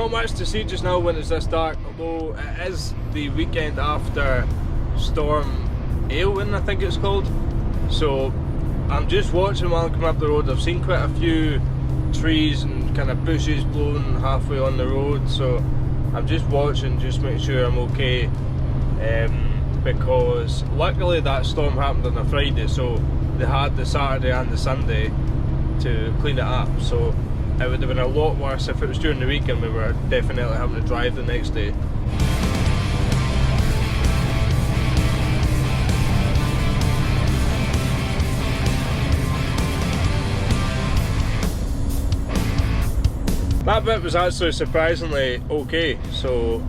not much to see just now when it's this dark, although it is the weekend after Storm Aylwin, I think it's called. So I'm just watching while I'm coming up the road. I've seen quite a few trees and kind of bushes blown halfway on the road, so I'm just watching, just make sure I'm okay, because luckily that storm happened on a Friday, so they had the Saturday and the Sunday to clean it up. So it would have been a lot worse if it was during the week and we were definitely having to drive the next day. That bit was actually surprisingly okay, so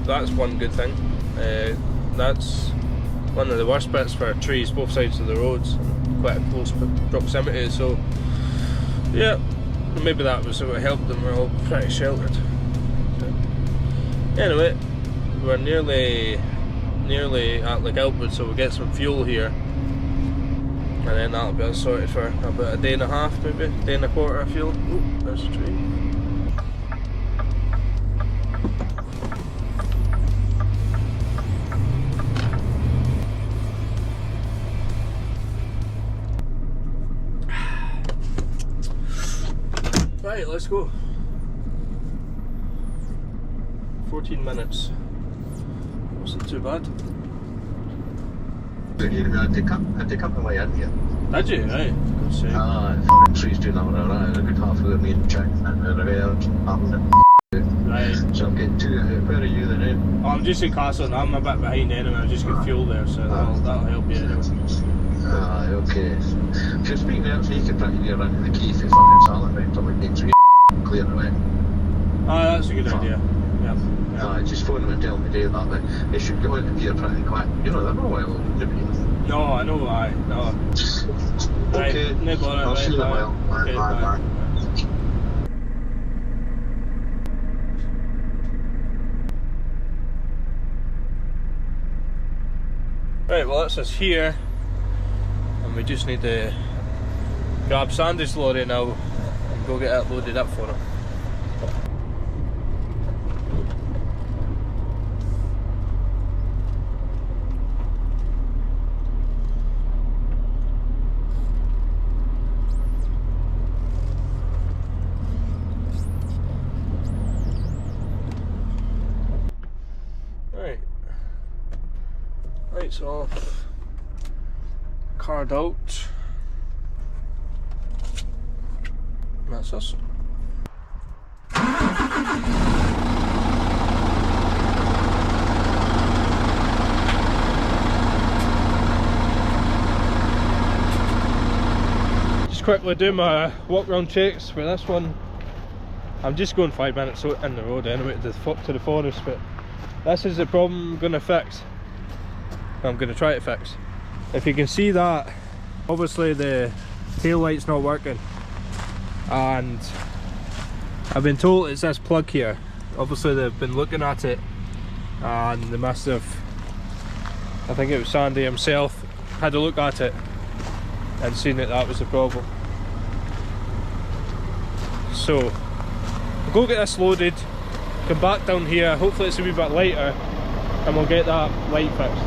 that's one good thing. That's one of the worst bits for trees both sides of the roads, quite a close proximity, so yeah, maybe that was what helped them. We're all pretty sheltered. So, anyway, we're nearly at like Elwood, so we'll get some fuel here and then that'll be us sorted for about a day and a half, maybe a day and a quarter of fuel. Oh, there's a tree. Right, let's go. 14 minutes. Wasn't too bad. I did come on my end here. Did you? Right. Good save. Fucking trees doing that around. I could half of me and check and around. Right. So I'm getting to where are you then? Oh, I'm just in Castle. I'm a bit behind anyway. I just get fuel there, so that'll help you anyway. Okay. If you're speaking out, so you can probably get around the key for fucking salad right until like next week. Clear away. That's a good idea. Yeah. Just phone them and tell me that way. They should go into gear pretty quick. You know, they're not well, no, I know, no. Okay. Right, no bother, I'll see you in a while. Okay, bye. Right, well that's us here, and we just need to grab Sandy's lorry now and go get it loaded up for him. Right, lights off, card out. That's us. Just quickly do my walk round checks for this one. I'm just going 5 minutes in the road anyway to the forest, but this is the problem I'm going to fix. I'm going to try to fix. If you can see that, obviously the tail light's not working. And I've been told it's this plug here. Obviously they've been looking at it and they must have, I think it was Sandy himself, had a look at it and seen that that was the problem. So we'll go get this loaded, come back down here, hopefully it's a wee bit lighter and we'll get that light fixed.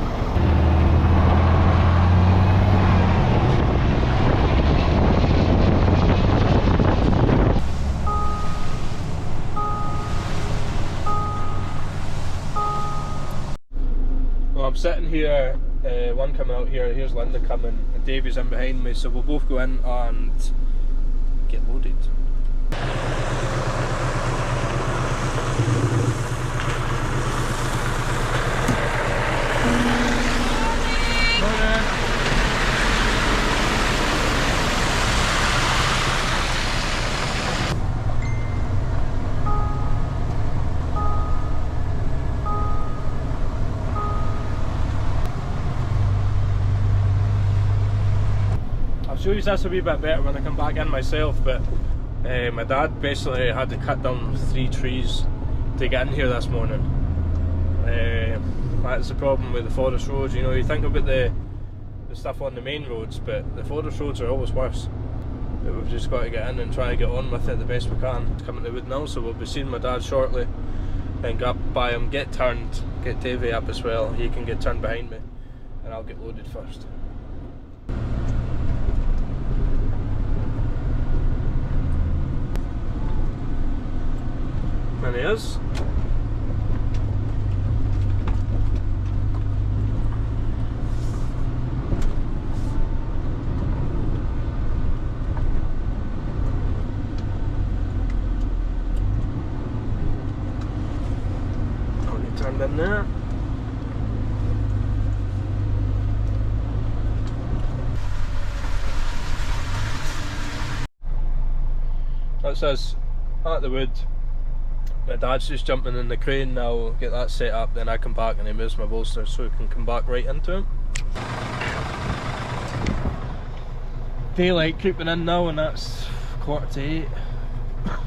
I'm sitting here, one coming out here, here's Linda coming, and Davey's in behind me, so we'll both go in and get loaded. I'll show you this a wee bit better when I come back in myself, but my dad basically had to cut down 3 trees to get in here this morning. That's the problem with the forest roads. You know, you think about the stuff on the main roads, but the forest roads are always worse. but we've just got to get in and try to get on with it the best we can. Coming to Wood now, so we'll be seeing my dad shortly, then go up by him, get turned, get Davey up as well. He can get turned behind me and I'll get loaded first. And he is. Turned in there. That's us at the Wood. My dad's just jumping in the crane now, get that set up, then I come back and he moves my bolster so we can come back right into him. Daylight creeping in now and that's 7:45.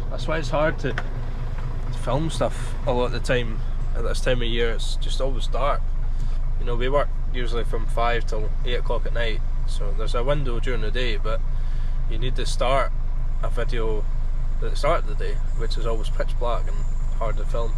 That's why it's hard to film stuff a lot of the time. At this time of year it's just always dark. You know, we work usually from 5 till 8 o'clock at night, so there's a window during the day, but you need to start a video at the start of the day, which is always pitch black and hard to film.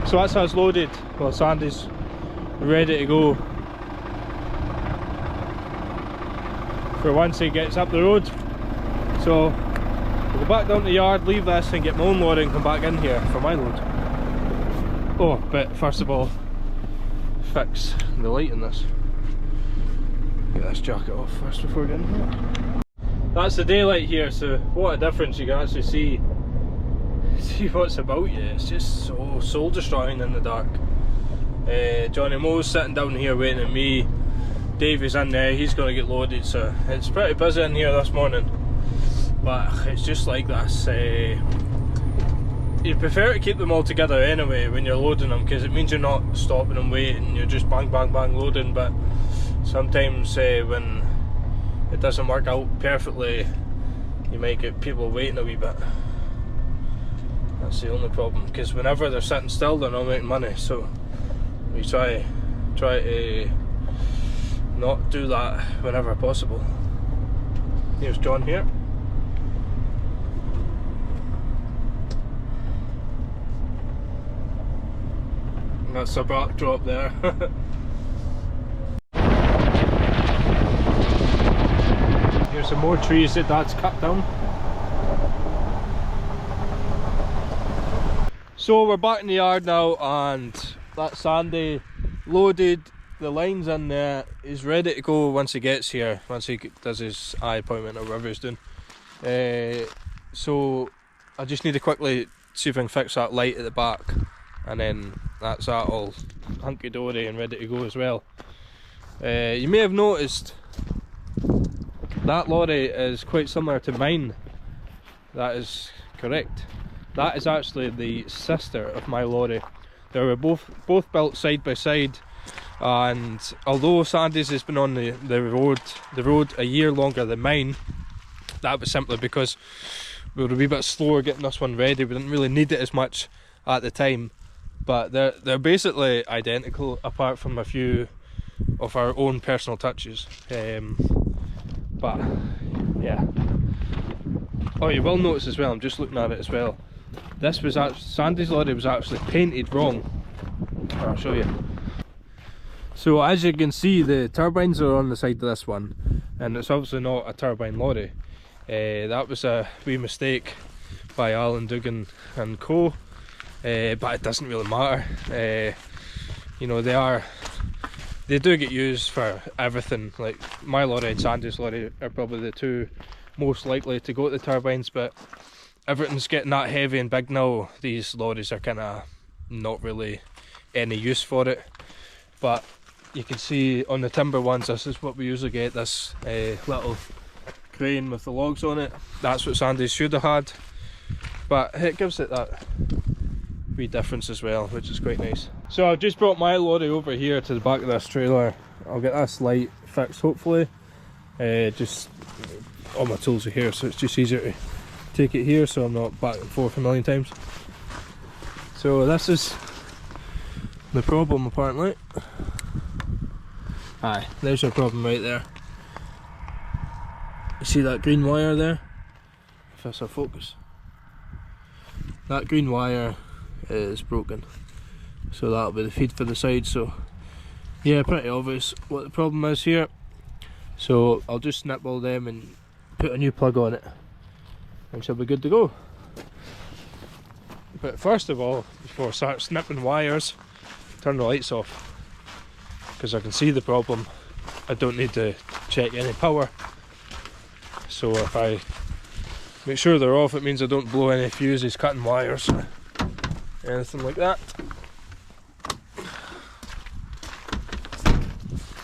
So that's us loaded. Well, Sandy's ready to go for once he gets up the road. So we'll go back down to the yard, leave this and get my own lorry and come back in here for my load. Oh, but first of all, fix the light in this. Get this jacket off first before getting here. That's the daylight here, so what a difference you can actually see what's about you. It's just so soul destroying in the dark. Johnny Mo's sitting down here waiting at me. Davey's in there, he's going to get loaded, so it's pretty busy in here this morning. But it's just like this. You prefer to keep them all together anyway when you're loading them, because it means you're not stopping and waiting, you're just bang bang bang loading. But sometimes when it doesn't work out perfectly, you might get people waiting a wee bit. That's the only problem, because whenever they're sitting still they're not making money, so we try to not do that whenever possible. Here's John here. That's a backdrop there. Here's some more trees that Dad's cut down. So we're back in the yard now, and that's Sandy loaded, the line's in there, he's ready to go once he gets here, once he does his eye appointment or whatever he's doing. So I just need to quickly see if I can fix that light at the back, and then that's that all hunky-dory and ready to go as well. You may have noticed that lorry is quite similar to mine. That is correct. That is actually the sister of my lorry. They were both built side by side, And although Sandy's has been on the road a year longer than mine, that was simply because we were a wee bit slower getting this one ready. We didn't really need it as much at the time, but they're basically identical apart from a few of our own personal touches. But yeah. Oh, you will notice as well, I'm just looking at it as well, this was Sandy's lorry was actually painted wrong. I'll show you. So as you can see, the turbines are on the side of this one, and it's obviously not a turbine lorry. That was a wee mistake by Alan Dugan and co, but it doesn't really matter. You know, they do get used for everything. Like my lorry and Sandy's lorry are probably the two most likely to go to the turbines, but everything's getting that heavy and big now, these lorries are kind of not really any use for it. But you can see on the timber ones, this is what we usually get, this little crane with the logs on it. That's what Sandy's should have had, but it gives it that wee difference as well, which is quite nice. So I've just brought my lorry over here to the back of this trailer. I'll get this light fixed hopefully. Just all my tools are here, so it's just easier to take it here so I'm not back and forth a million times. So this is the problem apparently. Aye, there's your problem right there. You see that green wire there? If that's our focus. That green wire is broken, so that'll be the feed for the side. So yeah, pretty obvious what the problem is here. So I'll just snip all them and put a new plug on it, and she'll be good to go. But first of all, before I start snipping wires, turn the lights off, because I can see the problem. I don't need to check any power, so if I make sure they're off, it means I don't blow any fuses cutting wires, anything like that.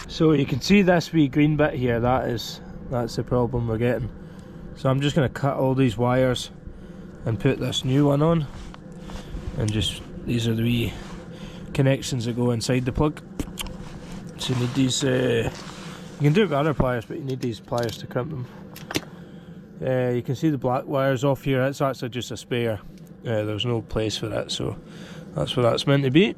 So you can see this wee green bit here, that's the problem we're getting. So I'm just going to cut all these wires and put this new one on, and just these are the wee connections that go inside the plug. So you need these, you can do it with other pliers, but you need these pliers to crimp them. You can see the black wires off here, it's actually just a spare. There's no place for it, so that's what that's meant to be.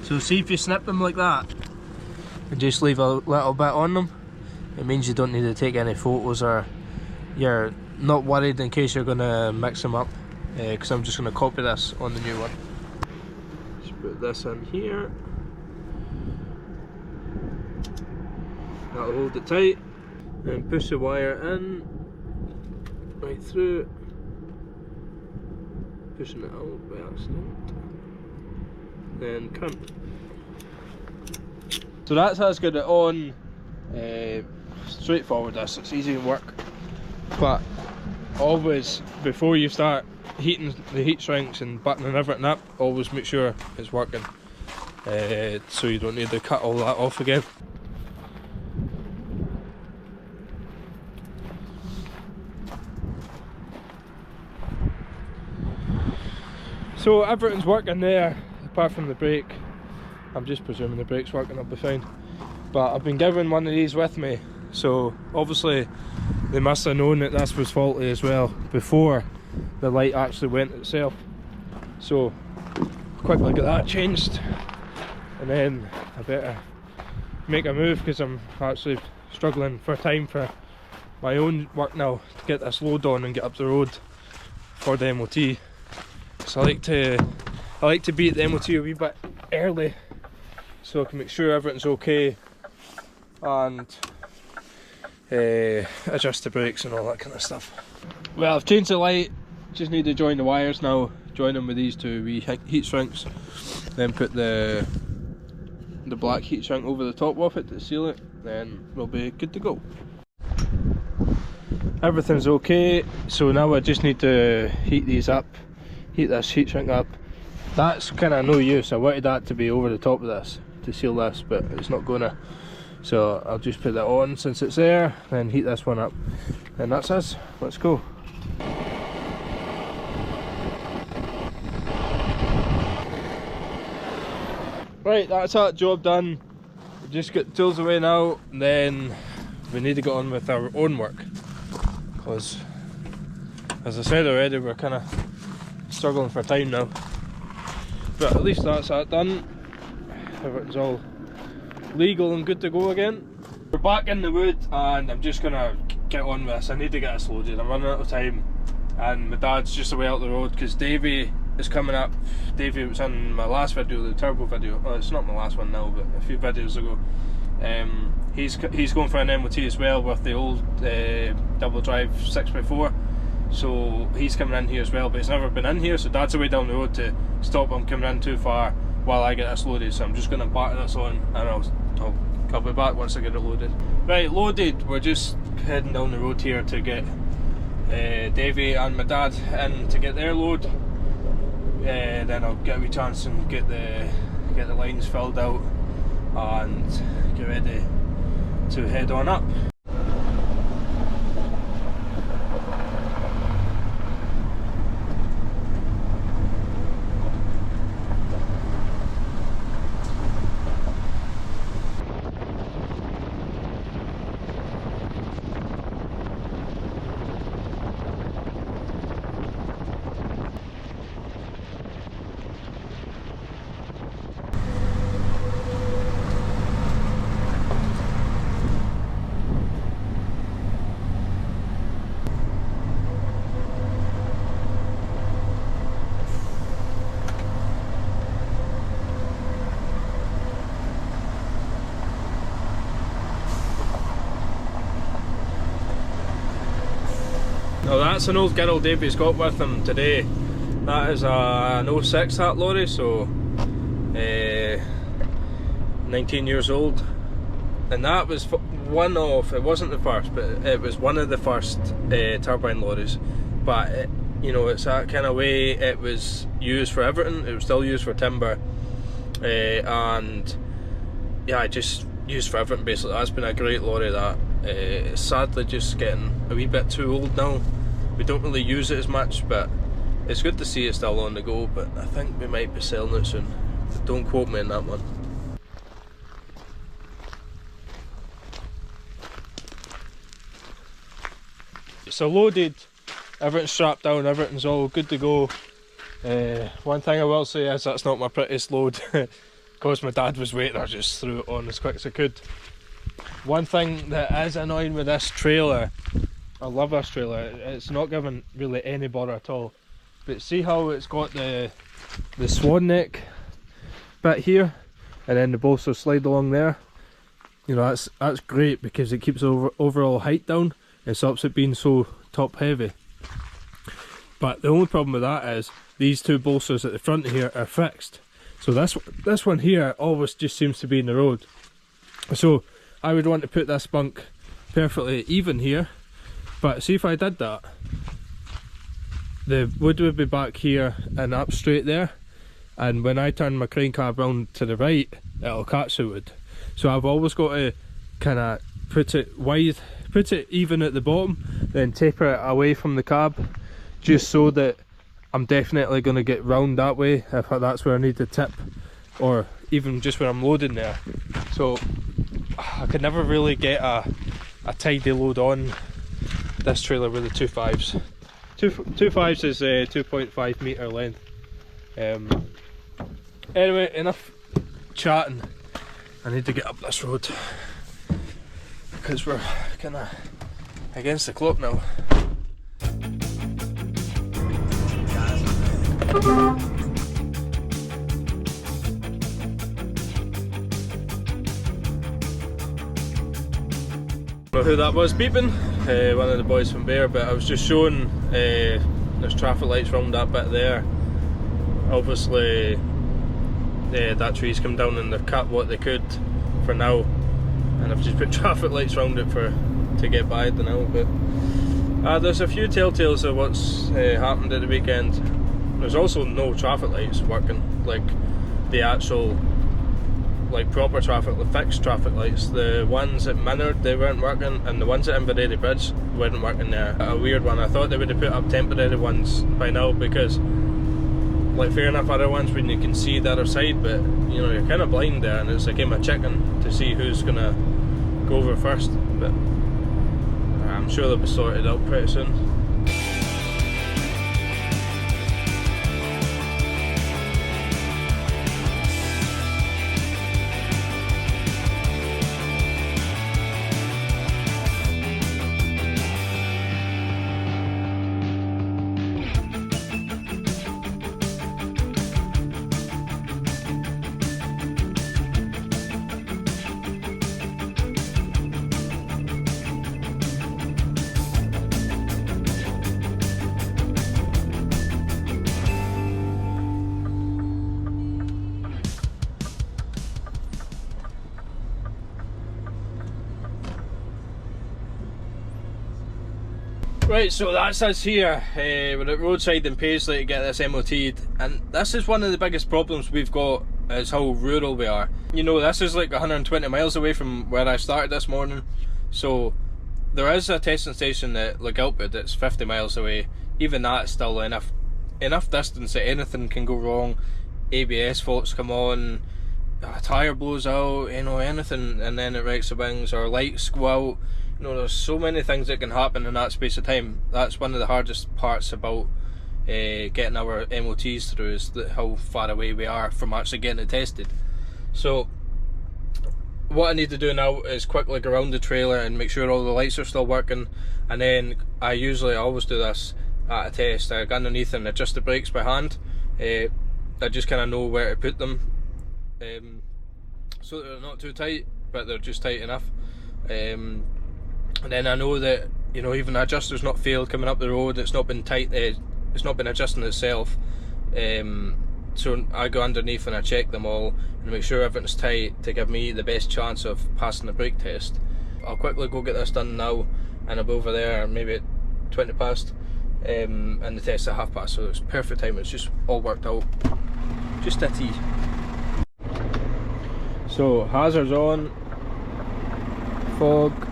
So see, if you snip them like that and just leave a little bit on them, it means you don't need to take any photos, or you're not worried in case you're going to mix them up, because I'm just going to copy this on the new one. Just put this in here, that'll hold it tight, and push the wire in, right through, pushing it out by accident, then crimp. So that's how it's got it on. Straightforward, it's easy to work, but always before you start heating the heat shrinks and buttoning everything up, always make sure it's working, so you don't need to cut all that off again. So everything's working there apart from the brake. I'm just presuming the brake's working, I'll be fine. But I've been given one of these with me, so obviously they must have known that this was faulty as well before the light actually went itself. So quickly get that changed, and then I better make a move, because I'm actually struggling for time for my own work now to get this load on and get up the road for the MOT. So I like to be at the MOT a wee bit early, so I can make sure everything's okay and adjust the brakes and all that kind of stuff. Well, I've changed the light, just need to join the wires now, join them with these two wee heat shrinks, then put the black heat shrink over the top of it to seal it, then we'll be good to go. Everything's okay, so now I just need to heat these up, heat this heat shrink up. That's kind of no use, I wanted that to be over the top of this to seal this, but it's not gonna, so I'll just put that on since it's there, then heat this one up, and that's us. Let's go. Right, that's that job done. We just got tools away now, and then we need to get on with our own work. Because, as I said already, we're kind of struggling for time now. But at least that's that done. Everything's all legal and good to go again. We're back in the wood, and I'm just gonna get on with this. I need to get this loaded. I'm running out of time, and my dad's just away out the road because Davey is coming up. Davey was in my last video, the turbo video. Oh, it's not my last one now, but a few videos ago. He's going for an MOT as well with the old double drive 6x4. So he's coming in here as well, but he's never been in here, so Dad's away down the road to stop him coming in too far while I get this loaded. So I'm just going to batter this on, and I'll be back once I get it loaded. Right, loaded. We're just heading down the road here to get Davey and my dad in to get their load. Then I'll get a wee chance and get the lines filled out and get ready to head on up. Now that's an old girl Davey's got with him today. That is an 06 that lorry, so 19 years old. And that was one of, it wasn't the first, but it was one of the first turbine lorries. But it, you know, it's that kind of way it was used for everything. It was still used for timber, and yeah, just used for everything basically. That's been a great lorry that. It's sadly just getting a wee bit too old now. We don't really use it as much, but it's good to see it still on the go. But I think we might be selling it soon. But don't quote me on that one. It's loaded, everything's strapped down, everything's all good to go. One thing I will say is that's not my prettiest load. Because my dad was waiting, I just threw it on as quick as I could. One thing that is annoying with this trailer, I love this trailer, it's not giving really any bother at all. But see how it's got the swan neck bit here, and then the bolsters slide along there. You know, that's great because it keeps overall height down and stops it being so top heavy. But the only problem with that is these two bolsters at the front here are fixed. So this one here always just seems to be in the road. So I would want to put this bunk perfectly even here, but see if I did that, the wood would be back here and up straight there, and when I turn my crane cab round to the right, it'll catch the wood. So I've always got to kind of put it wide, put it even at the bottom, then taper it away from the cab, just so that I'm definitely going to get round that way if that's where I need to tip, or even just when I'm loading there. So I could never really get a tidy load on this trailer with the 2.5s. 2.5s is 2.5 metre length. Anyway, enough chatting. I need to get up this road because we're kind of against the clock now. Know who that was beeping? One of the boys from Bear, but I was just showing there's traffic lights around that bit there. Obviously that tree's come down and they've cut what they could for now, and I've just put traffic lights around it to get by the now. But there's a few telltales of what's happened at the weekend. There's also no traffic lights working, like the actual proper traffic, the fixed traffic lights. The ones at Minnard, they weren't working, and the ones at Inveraray Bridge weren't working there. A weird one. I thought they would have put up temporary ones by now, because like fair enough other ones when you can see the other side, but you know, you're kind of blind there, and it's a game of chicken to see who's gonna go over first. But I'm sure they'll be sorted out pretty soon. Right, so that's us here. We're at roadside in Paisley to get this MOT'd, and this is one of the biggest problems we've got, is how rural we are. You know, this is like 120 miles away from where I started this morning, so there is a testing station at Legiltwood that's 50 miles away. Even that's still enough distance that anything can go wrong. ABS faults come on, a tyre blows out, you know, anything, and then it wrecks the wings, or lights go out. You know, there's so many things that can happen in that space of time. That's one of the hardest parts about getting our MOTs through, is how far away we are from actually getting it tested. So what I need to do now is quickly go around the trailer and make sure all the lights are still working, and then I always do this at a test. I go underneath and adjust the brakes by hand. I just kind of know where to put them, so they're not too tight, but they're just tight enough. And then I know that, you know, even the adjuster's not failed coming up the road. It's not been tight. It's not been adjusting itself. So I go underneath and I check them all and make sure everything's tight to give me the best chance of passing the brake test. I'll quickly go get this done now, and I'll be over there maybe at 20 past, and the test's at 1/2 so it's perfect time. It's just all worked out, just a T. So hazards on, fog,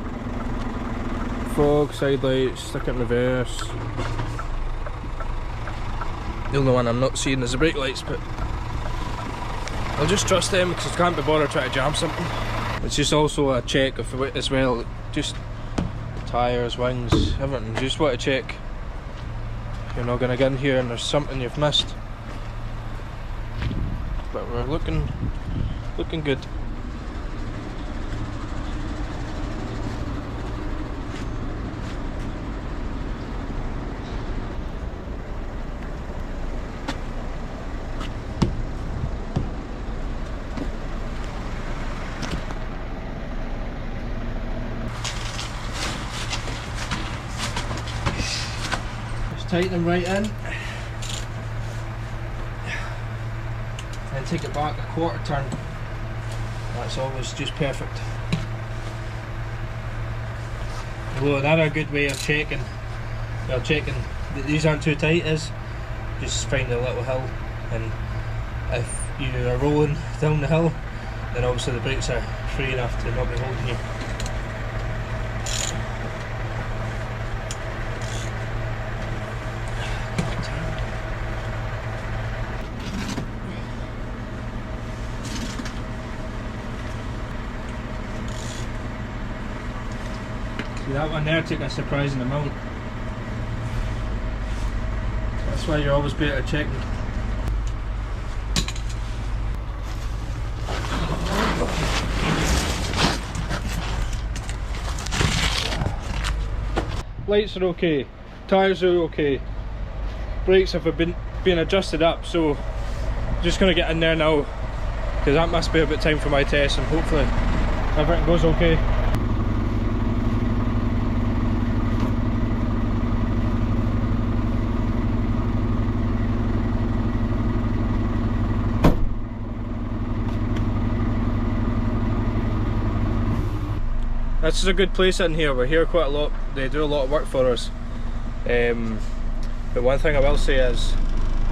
side lights, stick it in reverse. The only one I'm not seeing is the brake lights, but I'll just trust them because I can't be bothered trying to jam something. It's just also a check of it as well, just tyres, wings, everything. You just want to check you're not going to get in here and there's something you've missed. But we're looking good. Tighten them right in, and take it back a quarter turn. That's always just perfect. Well, another good way of checking that these aren't too tight is just find a little hill, and if you are rolling down the hill, then obviously the brakes are free enough to not be holding you. See, that one there took a surprising amount. That's why you're always better at checking. Lights are okay, tyres are okay, brakes have been adjusted up, so I'm just going to get in there now because that must be a bit time for my test, and hopefully everything goes okay. This is a good place in here. We're here quite a lot. They do a lot of work for us. But one thing I will say is,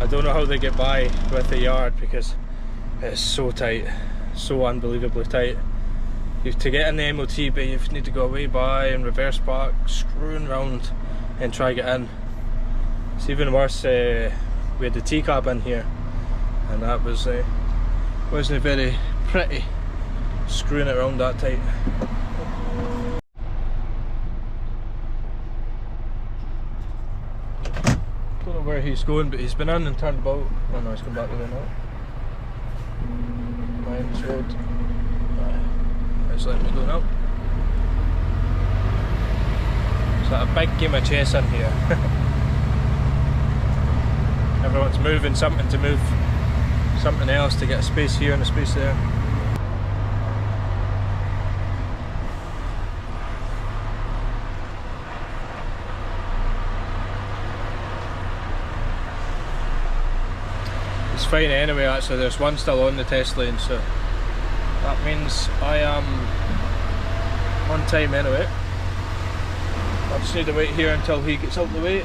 I don't know how they get by with the yard because it's so tight, so unbelievably tight. To get in the MOT bay, you need to go way by and reverse park, screwing round and try to get in. It's even worse. We had the T-cab in here, and that wasn't very pretty screwing it around that tight. Don't know where he's going, but he's been in and turned about. Oh no, he's come back the way now. Mine's road. It's letting me go now. It's like a big game of chess in here. Everyone's moving something to move something else to get a space here and a space there. It's fine anyway, actually. There's one still on the test lane, so that means I am on time anyway. I just need to wait here until he gets out the way.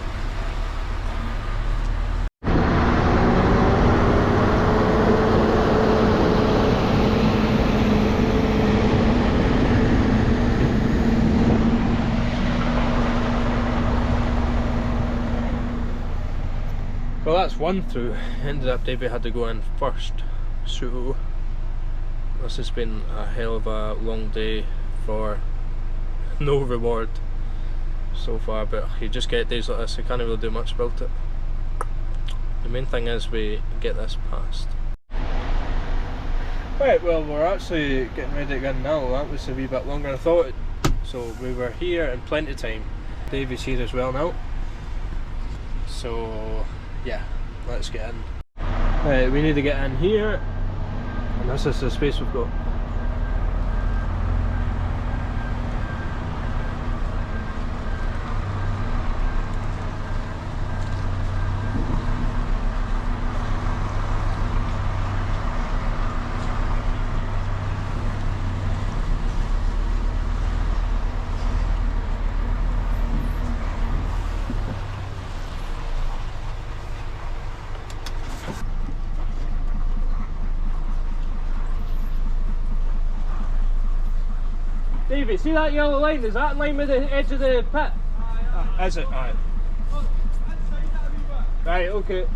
Well, that's one through. Ended up Davey had to go in first, so this has been a hell of a long day for no reward so far, but you just get days like this, you can't really do much about it. The main thing is we get this passed. Right, well, we're actually getting ready to get in now. That was a wee bit longer than I thought. So we were here in plenty of time. Davey's here as well now, so yeah, let's get in. Right, we need to get in here, and this is the space we've got. Davey, see that yellow line? Is that in line with the edge of the pit? Aye. Is it? Aye. Right, okay.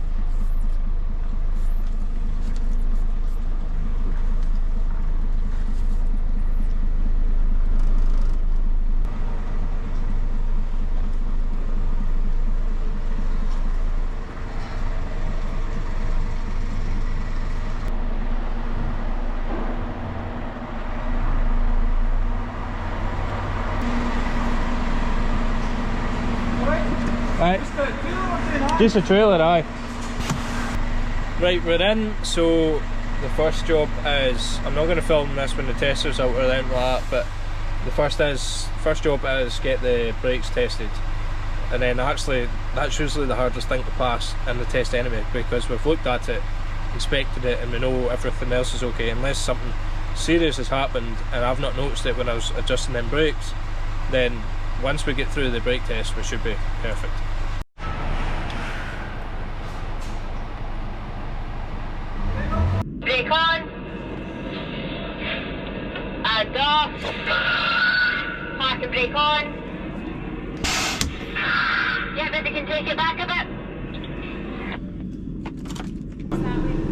Right. Just a trailer, aye. Right, we're in, so the first job is, I'm not going to film this when the test result or anything like that, but the first job is get the brakes tested, and then actually that's usually the hardest thing to pass in the test anyway, because we've looked at it, inspected it, and we know everything else is okay, unless something serious has happened and I've not noticed it when I was adjusting them brakes. Then once we get through the brake test, we should be perfect. Brake on. And off. Parking brake on. Yeah, but they can take it back a bit.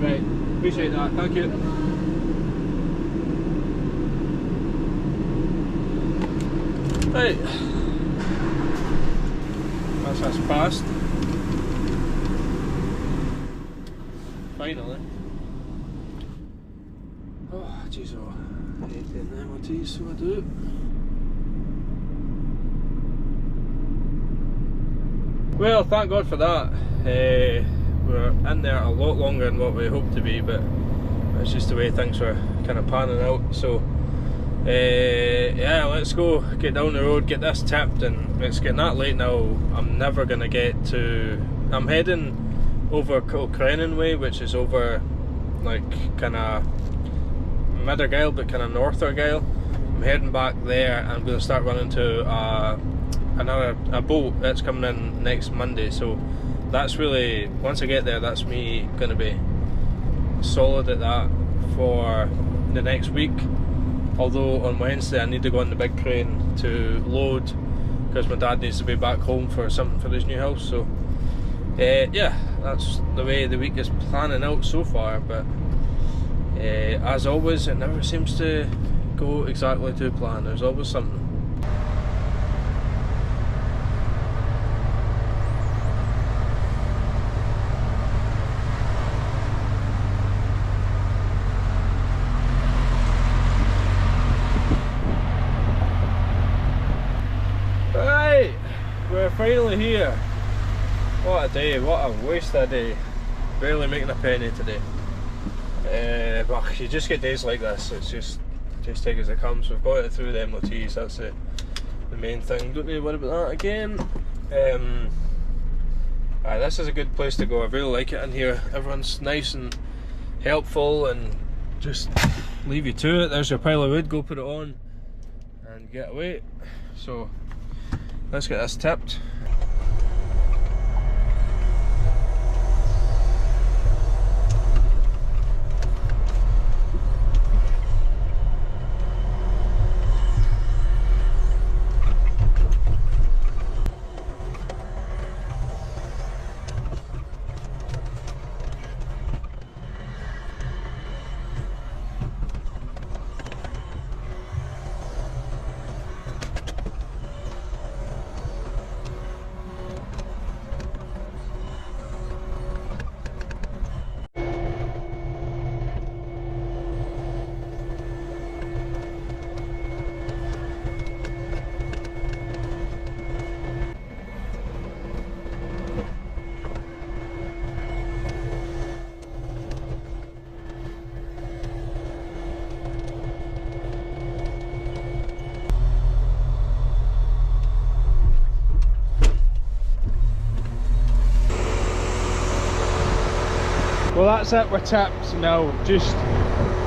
Right, appreciate that, thank you. Right. That's passed. Finally. Oh, jeez, I hate getting the MOT'd, so I do. Well, thank God for that. We're in there a lot longer than what we hoped to be, but it's just the way things were kind of panning out. So, yeah, let's go, get down the road, get this tipped, and it's getting that late now. I'm never going to get to... I'm heading over Kilcrennan way, which is over like kind of Mid-Argyll, but kind of North Argyll. I'm heading back there and I'm going to start running to a boat that's coming in next Monday. So that's really, once I get there, that's me going to be solid at that for the next week. Although on Wednesday I need to go on the big crane to load, because my dad needs to be back home for something for his new house. So yeah, that's the way the week is planning out so far, but as always, it never seems to go exactly to plan. There's always something. Right, we're finally here. What a day, what a waste of a day. Barely making a penny today. But you just get days like this, it's just take as it comes. We've got it through the MOT'd, that's the main thing. Don't need to worry about that again. This is a good place to go. I really like it in here. Everyone's nice and helpful and just leave you to it. There's your pile of wood, go put it on and get away. So let's get this tipped. Well, that's it, we're tipped now. Just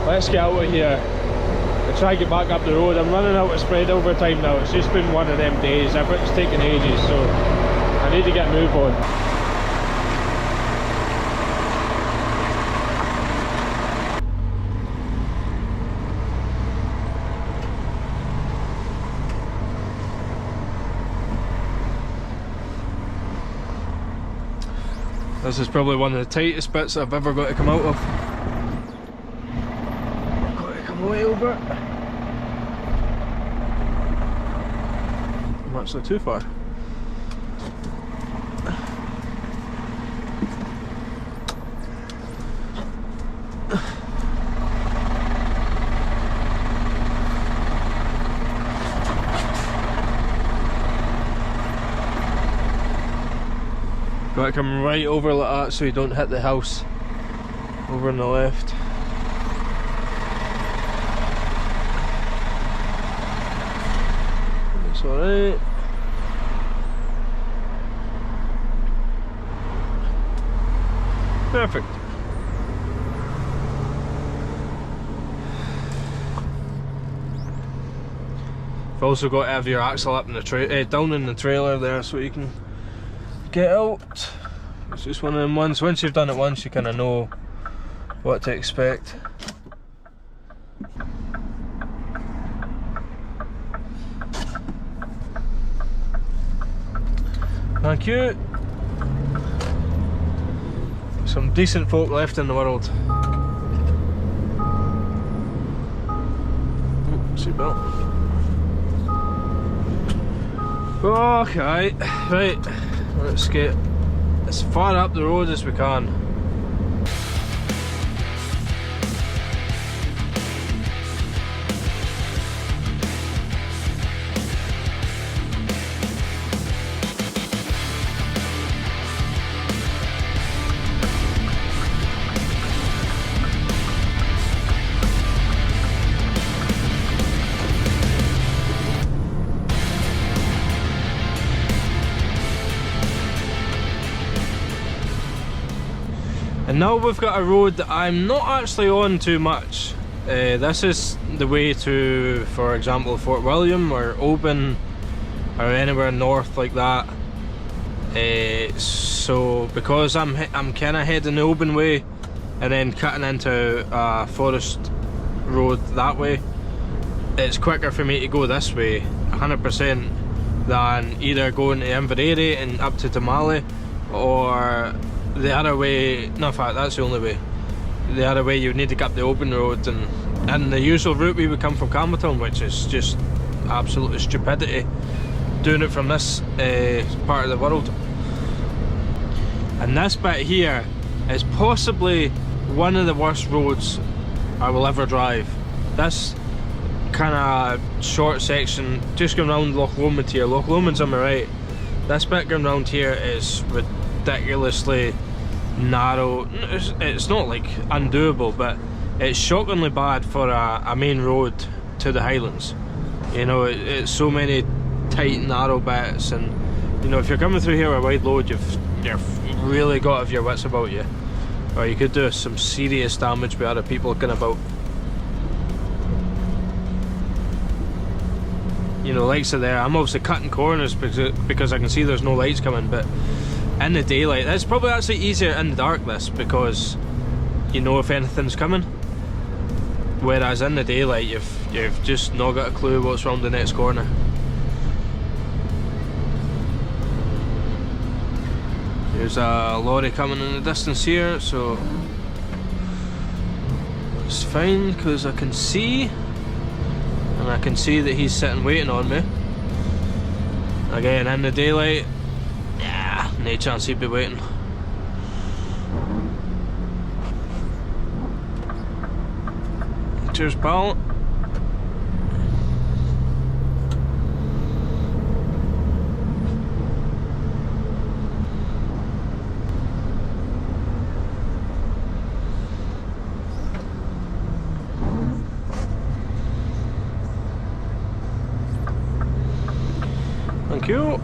let's get out of here and try to get back up the road. I'm running out of spread over time now. It's just been one of them days. Everything's taking ages, so I need to get a move on. This is probably one of the tightest bits I've ever got to come out of. Got to come away over it. I'm actually too far. Got to come right over like that so you don't hit the house over on the left. It's alright. Perfect. You've also got to have your axle up in the down in the trailer there so you can get out. It's just one of them ones. Once you've done it once, you kind of know what to expect. Thank you. Some decent folk left in the world. Seatbelt. Okay, right. Let's get as far up the road as we can. And now we've got a road that I'm not actually on too much. This is the way to, for example, Fort William or Oban or anywhere north like that. So because I'm kind of heading the Oban way and then cutting into a forest road that way, it's quicker for me to go this way 100% than either going to Inverary and up to Tamale or the other way. No, in fact, that's the only way. The other way, you would need to get up the open road, and the usual route we would come from Campbelltown, which is just absolute stupidity, doing it from this part of the world. And this bit here is possibly one of the worst roads I will ever drive. This kind of short section, just going around Loch Lomond here. Loch Lomond's on my right. This bit going around here is ridiculously narrow. It's not like undoable, but it's shockingly bad for a main road to the Highlands. You know, it's so many tight, narrow bits, and you know, if you're coming through here with a wide load, you've really got to have your wits about you, or you could do some serious damage with other people looking about. You know, lights are there. I'm obviously cutting corners because I can see there's no lights coming, but in the daylight, it's probably actually easier in the dark, this, because you know if anything's coming. Whereas in the daylight, you've just not got a clue what's around the next corner. There's a lorry coming in the distance here, so it's fine because I can see, and I can see that he's sitting waiting on me. Again, in the daylight, yeah, no chance he'd be waiting. Cheers, pal. Thank you.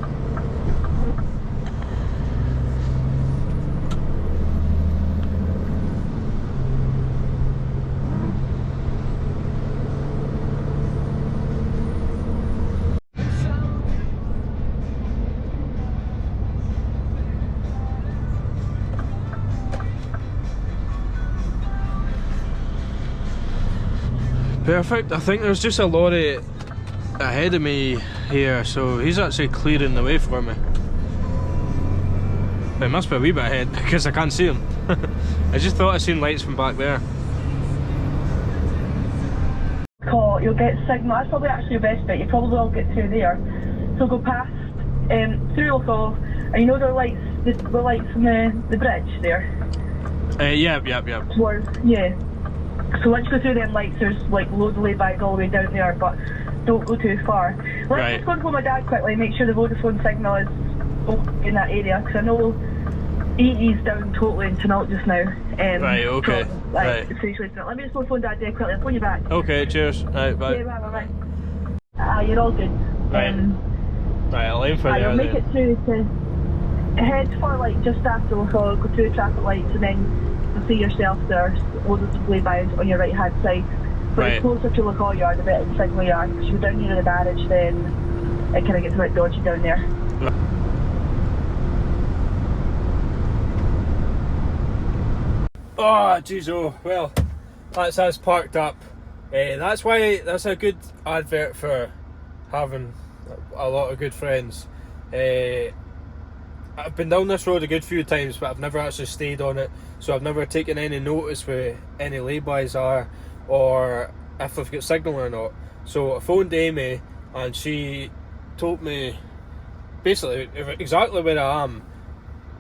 Perfect. I think there's just a lorry ahead of me here, so he's actually clearing the way for me. It must be a wee bit ahead because I can't see him. I just thought I seen lights from back there. Call, you'll get signal. That's probably actually your best bet. You probably will get through there. So go past through Loch, and you know there are lights, the lights on the bridge there. Yep. Towards, yeah. So once you go through them lights, there's like loads of lay-bys all the way down there, but don't go too far. Let's just go and phone my dad quickly and make sure the Vodafone signal is okay in that area, because I know EE's down totally in Tynalt just now. Right, okay. So, right. Let me just go phone dad there quickly. I'll phone you back. Okay, cheers. Right, bye. Okay, bye. You're all good. Right. Right, I'll aim for you'll there. make it through to head for like just after Loch, go through the traffic lights, and then you'll see yourself there's loads of lay-bys on your right hand side. But Right. the closer to Loch you are, the better the signal you are. Because if you're down near the barrage, then it kind of gets a bit dodgy down there. Oh, jeez, oh, well, that's us parked up. That's why that's a good advert for having a lot of good friends. I've been down this road a good few times, but I've never actually stayed on it, so I've never taken any notice where any laybys are, or if I've got signal or not. So I phoned Amy, and she told me basically exactly where I am.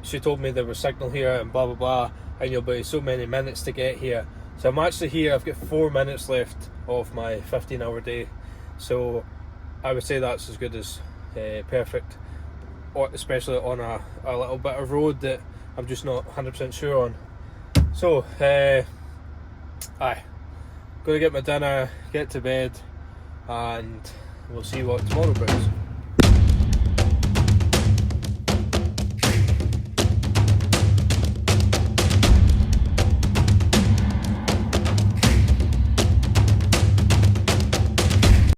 She told me there was signal here and blah blah blah, and you'll be so many minutes to get here. So I'm actually here. I've got 4 minutes left of my 15-hour day, so I would say that's as good as perfect, or especially on a little bit of road that I'm just not 100% sure on. So gonna get my dinner, get to bed, and we'll see what tomorrow brings.